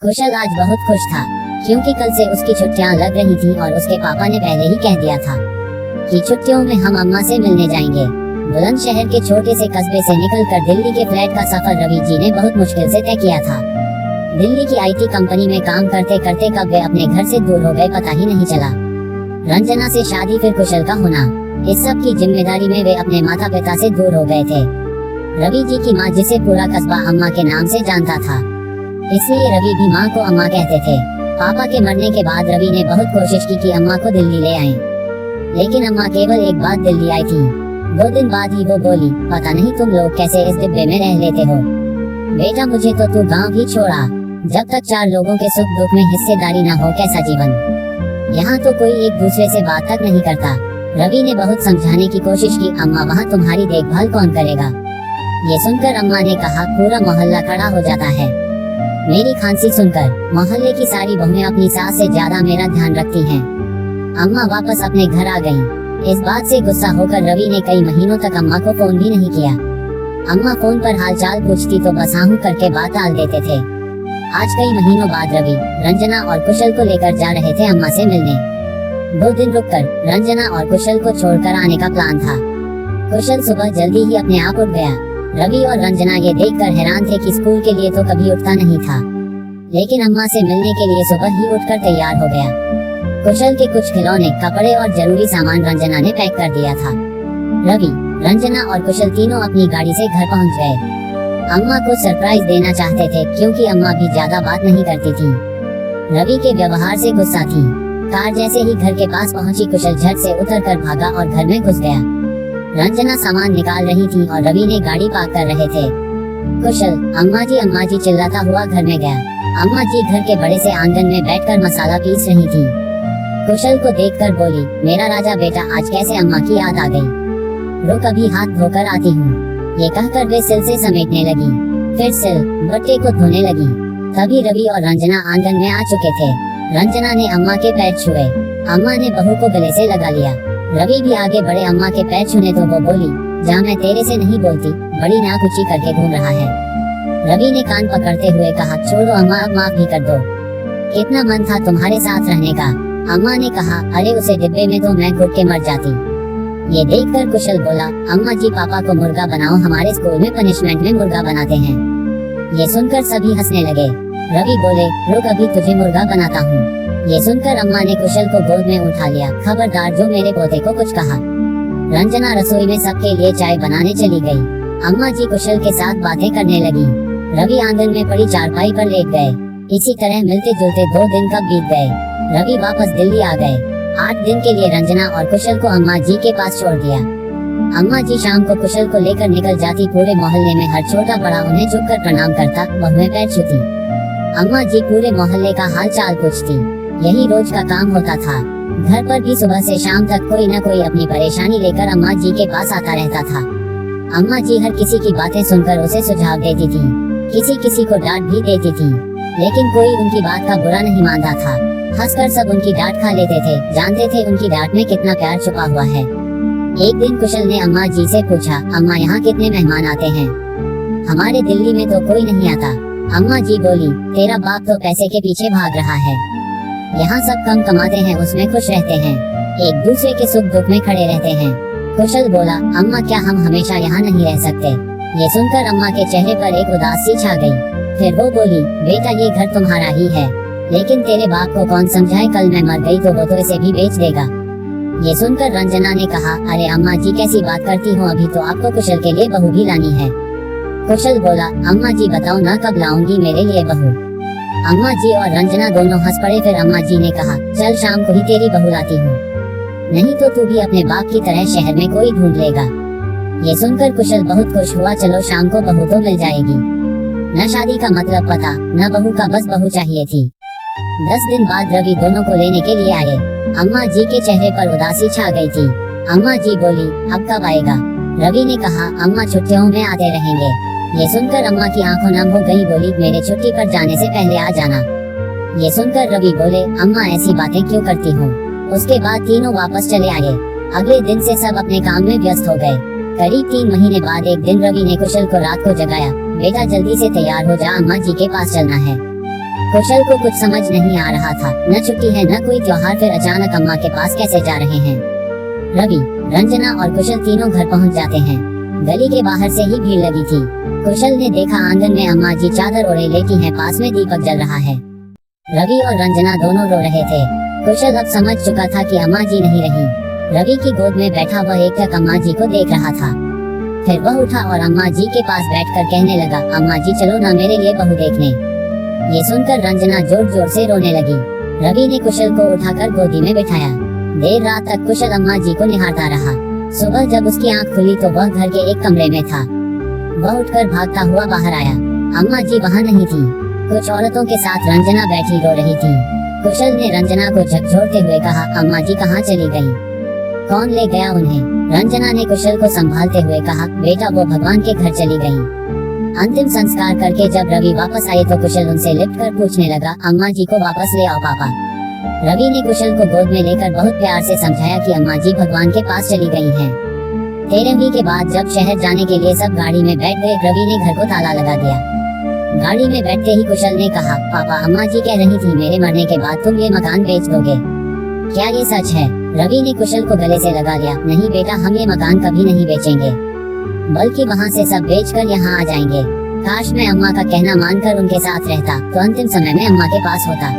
कुशल आज बहुत खुश था क्योंकि कल से उसकी छुट्टियां लग रही थी और उसके पापा ने पहले ही कह दिया था कि छुट्टियों में हम अम्मा से मिलने जाएंगे। बुलंदशहर के छोटे से कस्बे से निकलकर दिल्ली के फ्लैट का सफर रवि जी ने बहुत मुश्किल से तय किया था। दिल्ली की आईटी कंपनी में काम करते करते कब वे अपने घर से दूर हो गए पता ही नहीं चला। रंजना से शादी फिर कुशल का होना, इस सब की जिम्मेदारी में वे अपने माता पिता से दूर हो गए थे। रवि जी की माँ जिसे पूरा कस्बा अम्मा के नाम से जानता था, इसलिए रवि भी माँ को अम्मा कहते थे। पापा के मरने के बाद रवि ने बहुत कोशिश की कि अम्मा को दिल्ली ले आएं, लेकिन अम्मा केवल एक बार दिल्ली आई थी। 2 दिन बाद ही वो बोली, पता नहीं तुम लोग कैसे इस डिब्बे में रह लेते हो बेटा, मुझे तो तू गांव भी छोड़ा। जब तक 4 लोगों के सुख दुख में हिस्सेदारी न हो कैसा जीवन। यहाँ तो कोई एक दूसरे से बात तक नहीं करता। रवि ने बहुत समझाने की कोशिश की, अम्मा वहाँ तुम्हारी देखभाल कौन करेगा। ये सुनकर अम्मा ने कहा, पूरा मोहल्ला खड़ा हो जाता है। मेरी खांसी सुनकर मोहल्ले की सारी बहुएं अपनी सास से ज्यादा मेरा ध्यान रखती हैं। अम्मा वापस अपने घर आ गईं। इस बात से गुस्सा होकर रवि ने कई महीनों तक अम्मा को फोन भी नहीं किया। अम्मा फोन पर हालचाल पूछती तो बस आहू करके बात टाल देते थे। आज कई महीनों बाद रवि रंजना और कुशल को लेकर जा रहे थे अम्मा से मिलने। 2 दिन रुककर रंजना और कुशल को छोड़कर आने का प्लान था। कुशल सुबह जल्दी ही अपने आप उठ गया। रवि और रंजना ये देखकर हैरान थे कि स्कूल के लिए तो कभी उठता नहीं था, लेकिन अम्मा से मिलने के लिए सुबह ही उठकर तैयार हो गया। कुशल के कुछ खिलौने, कपड़े और जरूरी सामान रंजना ने पैक कर दिया था। रवि, रंजना और कुशल तीनों अपनी गाड़ी से घर पहुंच गए। अम्मा को सरप्राइज देना चाहते थे क्योंकि अम्मा भी ज्यादा बात नहीं करती थी। रवि के व्यवहार से गुस्सा थी। कार जैसे ही घर के पास पहुंची, कुशल झट से उतरकर भागा और घर में घुस गया। रंजना सामान निकाल रही थी और रवि ने गाड़ी पार्क कर रहे थे। कुशल अम्मा जी चिल्लाता हुआ घर में गया। अम्मा जी घर के बड़े से आंगन में बैठकर मसाला पीस रही थी। कुशल को देखकर बोली, मेरा राजा बेटा, आज कैसे अम्मा की याद आ गई। रुक, अभी हाथ धोकर आती हूँ। ये कहकर वे सिल से समेटने लगी, फिर सिल बट्टे को धोने लगी। तभी रवि और रंजना आंगन में आ चुके थे। रंजना ने अम्मा के पैर छुए। अम्मा ने बहू को गले से लगा लिया। रवि भी आगे बढ़े अम्मा के पैर छूने तो वो बोली, जा, मैं तेरे से नहीं बोलती, बड़ी नाक ऊंची करके घूम रहा है। रवि ने कान पकड़ते हुए कहा, छोड़ो अम्मा, अब माफ भी कर दो। कितना मन था तुम्हारे साथ रहने का। अम्मा ने कहा, अरे उसे डिब्बे में तो मैं घुट के मर जाती। ये देखकर कुशल बोला, अम्मा जी पापा को मुर्गा बनाओ, हमारे स्कूल में पनिशमेंट में मुर्गा बनाते हैं। ये सुनकर सभी हंसने लगे। रवि बोले, रुक, अभी तुझे मुर्गा बनाता हूँ। ये सुनकर अम्मा ने कुशल को गोद में उठा लिया। खबरदार जो मेरे पोते को कुछ कहा। रंजना रसोई में सबके लिए चाय बनाने चली गई। अम्मा जी कुशल के साथ बातें करने लगी। रवि आंगन में पड़ी चारपाई पर लेट गए। इसी तरह मिलते जुलते 2 दिन कब बीत गए। रवि वापस दिल्ली आ गए। 8 दिन के लिए रंजना और कुशल को अम्मा जी के पास छोड़ दिया। अम्मा जी शाम को कुशल को लेकर निकल जाती। पूरे मोहल्ले में हर छोटा बड़ा उन्हें झुककर प्रणाम करता, बहुएं पैर छूती। अम्मा जी पूरे मोहल्ले का हाल चाल पूछती। यही रोज का काम होता था। घर पर भी सुबह से शाम तक कोई न कोई अपनी परेशानी लेकर अम्मा जी के पास आता रहता था। अम्मा जी हर किसी की बातें सुनकर उसे सुझाव देती थी, किसी किसी को डांट भी देती थी, लेकिन कोई उनकी बात का बुरा नहीं मानता था। हंसकर सब उनकी डांट खा लेते थे, जानते थे उनकी डांट में कितना प्यार छुपा हुआ है। एक दिन कुशल ने अम्मा जी से पूछा, अम्मा यहाँ कितने मेहमान आते हैं। हमारे दिल्ली में तो कोई नहीं आता। अम्मा जी बोली, तेरा बाप तो पैसे के पीछे भाग रहा है। यहाँ सब कम कमाते हैं, उसमें खुश रहते हैं, एक दूसरे के सुख दुख में खड़े रहते हैं। कुशल बोला, अम्मा क्या हम हमेशा यहाँ नहीं रह सकते। ये सुनकर अम्मा के चेहरे पर एक उदासी छा गई। फिर वो बोली, बेटा ये घर तुम्हारा ही है, लेकिन तेरे बाप को कौन समझाए, कल मैं मर गई तो वो तो इसे भी बेच देगा। ये सुनकर रंजना ने कहा, अरे अम्मा जी कैसी बात करती हो, अभी तो आपको कुशल के लिए बहू भी लानी है। कुशल बोला, अम्मा जी बताओ ना कब लाऊंगी मेरे लिए बहू। अम्मा जी और रंजना दोनों हंस पड़े। फिर अम्मा जी ने कहा, चल शाम को ही तेरी बहू लाती हूँ, नहीं तो तू भी अपने बाप की तरह शहर में कोई ढूंढ लेगा। ये सुनकर कुशल बहुत खुश हुआ। चलो शाम को बहू तो मिल जाएगी। न शादी का मतलब पता, न बहू का, बस बहू चाहिए थी। 10 दिन बाद रवि दोनों को लेने के लिए आए। अम्मा जी के चेहरे पर उदासी छा गई थी। अम्मा जी बोली, अब कब आएगा। रवि ने कहा, अम्मा छुट्टियों में आते रहेंगे। ये सुनकर अम्मा की आंखों नम हो गई। बोली, मेरे छुट्टी पर जाने से पहले आ जाना। ये सुनकर रवि बोले, अम्मा ऐसी बातें क्यों करती हो। उसके बाद तीनों वापस चले आए। अगले दिन से सब अपने काम में व्यस्त हो गए। करीब 3 महीने बाद एक दिन रवि ने कुशल को रात को जगाया, बेटा जल्दी से तैयार हो जा, अम्मा जी के पास चलना है। कुशल को कुछ समझ नहीं आ रहा था, न छुट्टी है न कोई त्योहार, फिर अचानक अम्मा के पास कैसे जा रहे हैं। रवि, रंजना और कुशल तीनों घर पहुंच जाते हैं। गली के बाहर से ही भीड़ लगी थी। कुशल ने देखा आंगन में अम्मा जी चादर ओढ़े लेटी हैं, पास में दीपक जल रहा है। रवि और रंजना दोनों रो रहे थे। कुशल अब समझ चुका था कि अम्मा जी नहीं रही। रवि की गोद में बैठा वह एकटक अम्मा जी को देख रहा था। फिर वह उठा और अम्मा जी के पास बैठकर कहने लगा, अम्मा जी चलो ना मेरे लिए बहू देखने। ये सुनकर रंजना जोर जोर से रोने लगी। रवि ने कुशल को उठाकर गोदी में बिठाया। देर रात तक कुशल अम्मा जी को निहारता रहा। सुबह जब उसकी आंख खुली तो वह घर के एक कमरे में था। वह उठकर भागता हुआ बाहर आया। अम्मा जी वहाँ नहीं थी। कुछ औरतों के साथ रंजना बैठी रो रही थी। कुशल ने रंजना को झकझोरते हुए कहा, अम्मा जी कहाँ चली गई? कौन ले गया उन्हें? रंजना ने कुशल को संभालते हुए कहा, बेटा वो भगवान के घर चली गई। अंतिम संस्कार करके जब रवि वापस आए तो कुशल उनसे लिपट कर पूछने लगा, अम्मा जी को वापस ले आओ पापा। रवि ने कुशल को गोद में लेकर बहुत प्यार से समझाया कि अम्मा जी भगवान के पास चली गई हैं। 13वीं के बाद जब शहर जाने के लिए सब गाड़ी में बैठ गए, रवि ने घर को ताला लगा दिया। गाड़ी में बैठते ही कुशल ने कहा, पापा अम्मा जी कह रही थी मेरे मरने के बाद तुम ये मकान बेच दोगे, क्या ये सच है? रवि ने कुशल को गले से लगा लिया। नहीं बेटा, हम ये मकान कभी नहीं बेचेंगे, बल्कि वहाँ से सब बेचकर यहाँ आ जाएंगे। काश मैं अम्मा का कहना मानकर उनके साथ रहता तो अंतिम समय में अम्मा के पास होता।